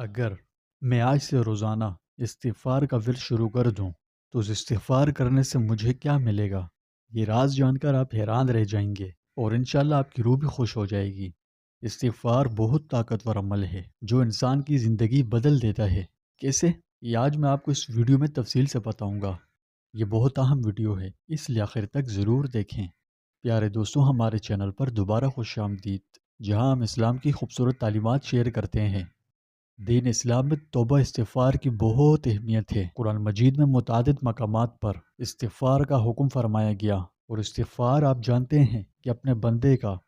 اگر میں آج سے روزانہ استغفار کا ورد شروع کر دوں تو اس استغفار کرنے سے مجھے کیا ملے گا؟ یہ راز جان کر آپ حیران رہ جائیں گے اور انشاءاللہ آپ کی روح بھی خوش ہو جائے گی۔ استغفار بہت طاقتور عمل ہے جو انسان کی زندگی بدل دیتا ہے۔ کیسے؟ یہ آج میں آپ کو اس ویڈیو میں تفصیل سے بتاؤں گا۔ یہ بہت اہم ویڈیو ہے، اس لیے آخر تک ضرور دیکھیں۔ پیارے دوستوں، ہمارے چینل پر دوبارہ خوش آمدید، جہاں ہم اسلام کی خوبصورت تعلیمات شیئر کرتے ہیں۔ دین اسلام میں توبہ استغفار کی بہت اہمیت ہے۔ قرآن مجید میں متعدد مقامات پر استغفار کا حکم فرمایا گیا، اور استغفار آپ جانتے ہیں کہ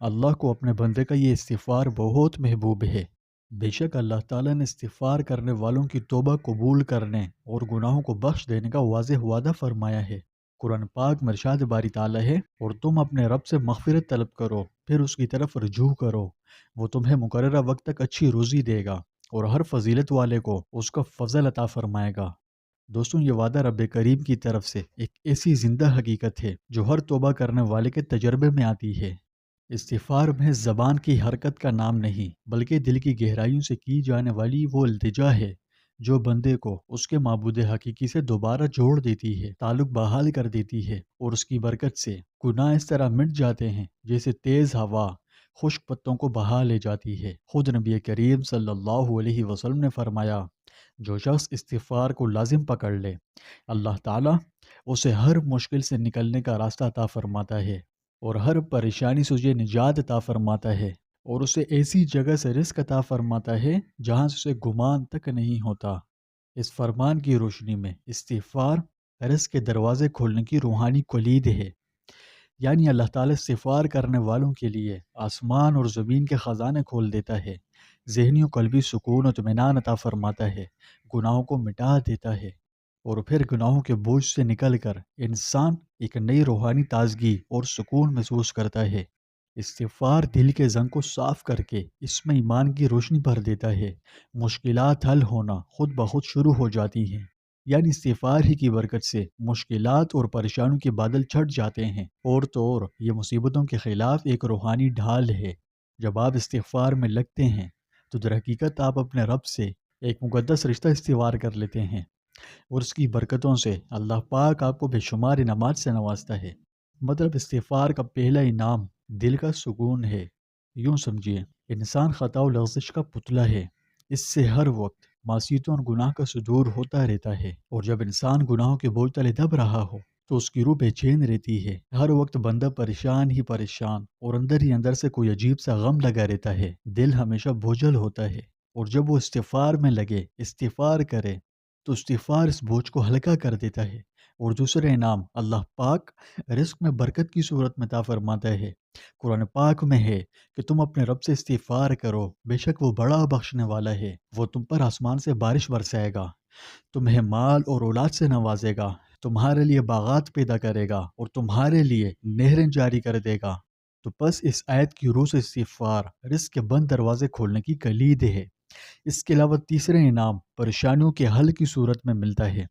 اللہ کو اپنے بندے کا یہ استغفار بہت محبوب ہے۔ بے شک اللہ تعالیٰ نے استغفار کرنے والوں کی توبہ قبول کرنے اور گناہوں کو بخش دینے کا واضح وعدہ فرمایا ہے۔ قرآن پاک میں ارشاد باری تعالیٰ ہے، اور تم اپنے رب سے مغفرت طلب کرو، پھر اس کی طرف رجوع کرو، وہ تمہیں مقررہ وقت تک اچھی روزی دے گا اور ہر فضیلت والے کو اس کا فضل عطا فرمائے گا۔ دوستوں، یہ وعدہ رب کریم کی طرف سے ایک ایسی زندہ حقیقت ہے جو ہر توبہ کرنے والے کے تجربے میں آتی ہے۔ استغفار محض زبان کی حرکت کا نام نہیں، بلکہ دل کی گہرائیوں سے کی جانے والی وہ التجا ہے جو بندے کو اس کے معبود حقیقی سے دوبارہ جوڑ دیتی ہے، تعلق بحال کر دیتی ہے، اور اس کی برکت سے گناہ اس طرح مٹ جاتے ہیں جیسے تیز ہوا خشک پتوں کو بہا لے جاتی ہے۔ خود نبی کریم صلی اللہ علیہ وسلم نے فرمایا، جو شخص استغفار کو لازم پکڑ لے، اللہ تعالیٰ اسے ہر مشکل سے نکلنے کا راستہ عطا فرماتا ہے، اور ہر پریشانی سے اسے نجات عطا فرماتا ہے، اور اسے ایسی جگہ سے رزق عطا فرماتا ہے جہاں سے اسے گمان تک نہیں ہوتا۔ اس فرمان کی روشنی میں استغفار رزق کے دروازے کھولنے کی روحانی کلید ہے۔ یعنی اللہ تعالیٰ استغفار کرنے والوں کے لیے آسمان اور زمین کے خزانے کھول دیتا ہے، ذہنی و قلبی سکون و اطمینان عطا فرماتا ہے، گناہوں کو مٹا دیتا ہے، اور پھر گناہوں کے بوجھ سے نکل کر انسان ایک نئی روحانی تازگی اور سکون محسوس کرتا ہے۔ استغفار دل کے زنگ کو صاف کر کے اس میں ایمان کی روشنی بھر دیتا ہے، مشکلات حل ہونا خود بخود شروع ہو جاتی ہیں۔ یعنی استغفار ہی کی برکت سے مشکلات اور پریشانیوں کے بادل چھٹ جاتے ہیں، اور تو اور یہ مصیبتوں کے خلاف ایک روحانی ڈھال ہے۔ جب آپ استغفار میں لگتے ہیں تو در حقیقت آپ اپنے رب سے ایک مقدس رشتہ استوار کر لیتے ہیں، اور اس کی برکتوں سے اللہ پاک آپ کو بے شمار انعامات سے نوازتا ہے۔ مطلب استغفار کا پہلا انعام دل کا سکون ہے۔ یوں سمجھیے، انسان خطا و لغزش کا پتلا ہے، اس سے ہر وقت معصیتوں اور گناہ کا صدور ہوتا رہتا ہے، اور جب انسان گناہوں کے بوجھ تلے دب رہا ہو تو اس کی روح بے چین رہتی ہے، ہر وقت بندہ پریشان ہی پریشان، اور اندر ہی اندر سے کوئی عجیب سا غم لگا رہتا ہے، دل ہمیشہ بوجھل ہوتا ہے۔ اور جب وہ استغفار میں لگے، استغفار کرے، تو استغفار اس بوجھ کو ہلکا کر دیتا ہے۔ اور دوسرے انعام اللہ پاک رزق میں برکت کی صورت میں عطا فرماتا ہے۔ قرآن پاک میں ہے کہ تم اپنے رب سے استغفار کرو، بے شک وہ بڑا بخشنے والا ہے، وہ تم پر آسمان سے بارش برسائے گا، تمہیں مال اور اولاد سے نوازے گا، تمہارے لیے باغات پیدا کرے گا، اور تمہارے لیے نہریں جاری کر دے گا۔ تو بس اس آیت کی روح سے استغفار رزق کے بند دروازے کھولنے کی کلید ہے۔ اس کے علاوہ تیسرے انعام پریشانیوں کے حل کی صورت میں ملتا ہے۔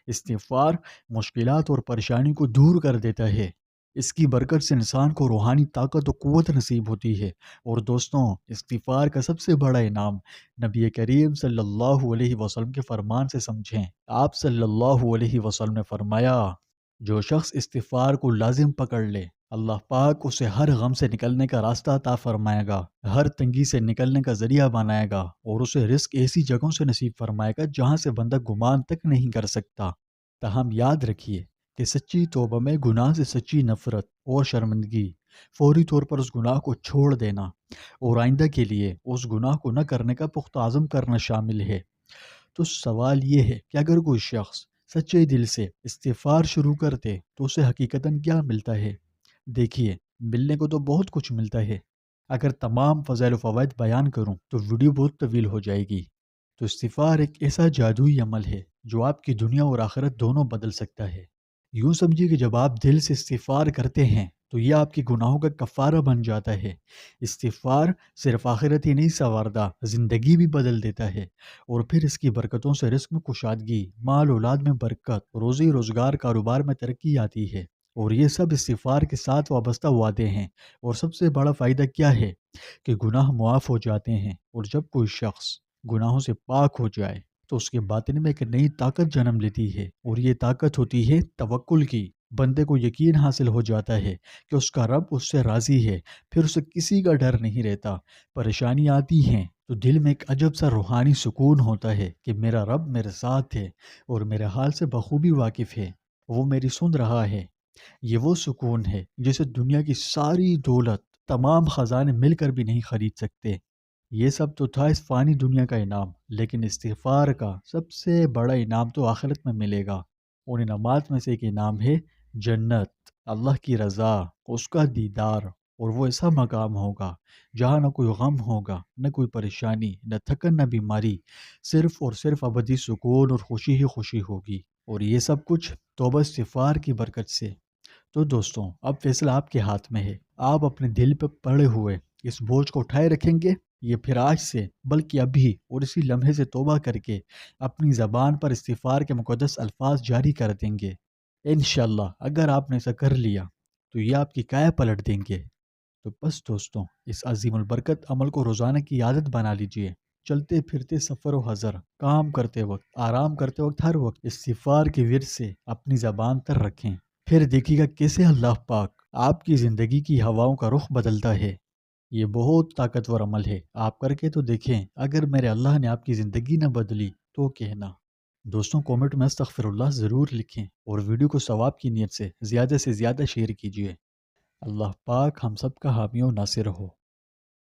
استغفار مشکلات اور پریشانی کو دور کر دیتا ہے، اس کی برکت سے انسان کو روحانی طاقت و قوت نصیب ہوتی ہے۔ اور دوستوں، استغفار کا سب سے بڑا انعام نبی کریم صلی اللہ علیہ وسلم کے فرمان سے سمجھیں۔ آپ صلی اللہ علیہ وسلم نے فرمایا، جو شخص استغفار کو لازم پکڑ لے، اللہ پاک اسے ہر غم سے نکلنے کا راستہ عطا فرمائے گا، ہر تنگی سے نکلنے کا ذریعہ بنائے گا، اور اسے رزق ایسی جگہوں سے نصیب فرمائے گا جہاں سے بندہ گمان تک نہیں کر سکتا۔ تاہم یاد رکھیے کہ سچی توبہ میں گناہ سے سچی نفرت اور شرمندگی، فوری طور پر اس گناہ کو چھوڑ دینا، اور آئندہ کے لیے اس گناہ کو نہ کرنے کا پختہ عزم کرنا شامل ہے۔ تو سوال یہ ہے کہ اگر کوئی شخص سچے دل سے استغفار شروع کرتے تو اسے حقیقتاً کیا ملتا ہے؟ دیکھیے، ملنے کو تو بہت کچھ ملتا ہے۔ اگر تمام فضائل و فوائد بیان کروں تو ویڈیو بہت طویل ہو جائے گی۔ تو استغفار ایک ایسا جادوئی عمل ہے جو آپ کی دنیا اور آخرت دونوں بدل سکتا ہے۔ یوں سمجھیے کہ جب آپ دل سے استغفار کرتے ہیں تو یہ آپ کے گناہوں کا کفارہ بن جاتا ہے۔ استغفار صرف آخرت ہی نہیں سنوارتا، زندگی بھی بدل دیتا ہے، اور پھر اس کی برکتوں سے رزق میں کشادگی، مال اولاد میں برکت، روزی روزگار کاروبار میں ترقی آتی ہے۔ اور یہ سب استغفار کے ساتھ وابستہ وعدے ہیں۔ اور سب سے بڑا فائدہ کیا ہے کہ گناہ معاف ہو جاتے ہیں۔ اور جب کوئی شخص گناہوں سے پاک ہو جائے تو اس کے باطن میں ایک نئی طاقت جنم لیتی ہے، اور یہ طاقت ہوتی ہے توکل کی۔ بندے کو یقین حاصل ہو جاتا ہے کہ اس کا رب اس سے راضی ہے، پھر اسے کسی کا ڈر نہیں رہتا۔ پریشانی آتی ہیں تو دل میں ایک عجب سا روحانی سکون ہوتا ہے کہ میرا رب میرے ساتھ ہے اور میرے حال سے بخوبی واقف ہے، وہ میری سن رہا ہے۔ یہ وہ سکون ہے جسے دنیا کی ساری دولت، تمام خزانے مل کر بھی نہیں خرید سکتے۔ یہ سب تو تھا اس فانی دنیا کا انعام، لیکن استغفار کا سب سے بڑا انعام تو آخرت میں ملے گا۔ اور انعامات میں سے ایک انعام ہے جنت، اللہ کی رضا، اس کا دیدار، اور وہ ایسا مقام ہوگا جہاں نہ کوئی غم ہوگا، نہ کوئی پریشانی، نہ تھکن، نہ بیماری، صرف اور صرف ابدی سکون اور خوشی ہی خوشی ہوگی، اور یہ سب کچھ توبہ استغفار کی برکت سے۔ تو دوستوں، اب فیصلہ آپ کے ہاتھ میں ہے۔ آپ اپنے دل پہ پڑے ہوئے اس بوجھ کو اٹھائے رکھیں گے، یہ پھر آج سے بلکہ ابھی اور اسی لمحے سے توبہ کر کے اپنی زبان پر استغفار کے مقدس الفاظ جاری کر دیں گے۔ انشاءاللہ اگر آپ نے ایسا کر لیا تو یہ آپ کی کایا پلٹ دیں گے۔ تو بس دوستوں، اس عظیم البرکت عمل کو روزانہ کی عادت بنا لیجئے۔ چلتے پھرتے، سفر و حضر، کام کرتے وقت، آرام کرتے وقت، ہر وقت استغفار کے ورد سے اپنی زبان تر رکھیں۔ پھر دیکھیے گا کیسے اللہ پاک آپ کی زندگی کی ہواؤں کا رخ بدلتا ہے۔ یہ بہت طاقتور عمل ہے، آپ کر کے تو دیکھیں۔ اگر میرے اللہ نے آپ کی زندگی نہ بدلی تو کہنا۔ دوستوں، کومنٹ میں استغفر اللہ ضرور لکھیں، اور ویڈیو کو ثواب کی نیت سے زیادہ شیئر کیجیے۔ اللہ پاک ہم سب کا حامی و ناصر ہو۔